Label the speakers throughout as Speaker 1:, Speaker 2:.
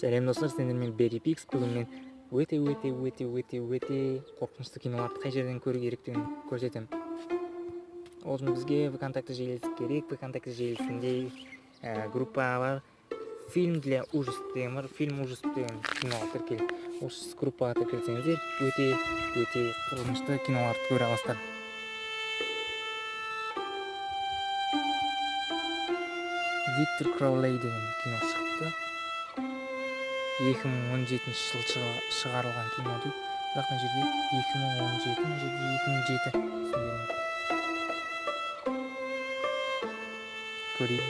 Speaker 1: Сәлем достар, сендермен Берипикс. Бүгін мен өте қорқынышты киноларды қай жерден көру керектігін көрсетемін. Ол үшін бізге ВКонтакте желісі керек. ВКонтакте желісінде группа бар. Фильм для ужас деген бар. Фильм ужас деген киноға тіркел. Осы группаға тіркелсеңіздер, өте қорқынышты киноларды көре аласыздар. Виктор Краулей деген кино шықты. 2017 жылы шығарылған кино дейді. Бірақ мына жерде 2017, мына жерде 2007. Көрейік.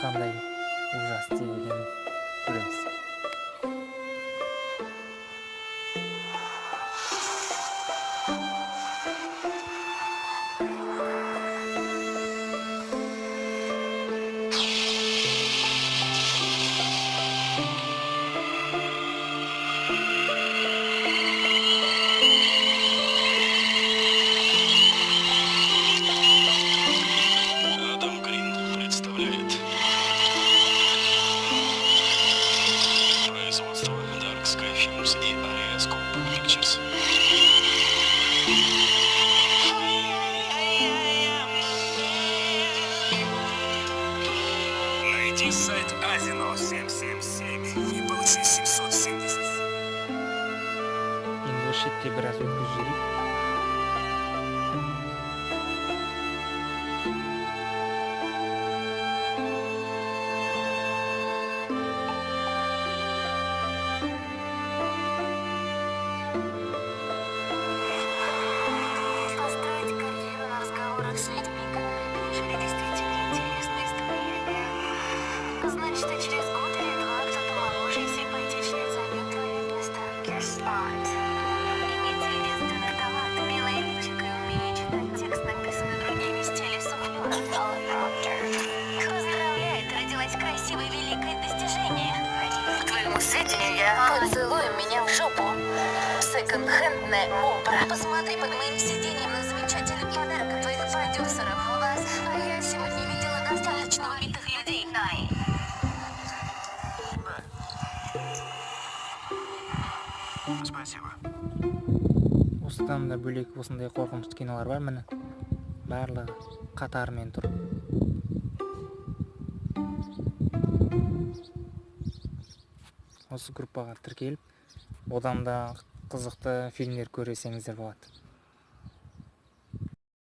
Speaker 1: Қандай ужас деген көреміз.
Speaker 2: Производство Dark Sky Films и Ariascope Pictures. Найди сайт Азино 777 и получи 770.
Speaker 1: Енді осы шетте біраз өткізіп жіберейік.
Speaker 3: Построить карьеру на разговорах с людьми, которые пережили действительно интересные истории. Значит, и через год или два кто-то моложе и симпатичнее займет твое место. Guess not. Иметь единственный талант, белое личико и умение читать текст, написанный другими в стиле суфлера. Поздравляю, ты родилась красивой, великое достижение. К твоему сведению, я поцелую меня в жопу. Секонд-хендная обра. Посмотри под моим сиденьем на замечательный подарок от твоих продюсеров. А я сегодня видела достаточно убитых людей.
Speaker 2: Спасибо.
Speaker 1: Осыдан да бөлек осындай қорқынышты кинолар бар, міне. Барлығы қатарымен тұр. Осы группаға тіркеліп, одан да қызықты фильмдер көрсеңіздер болады.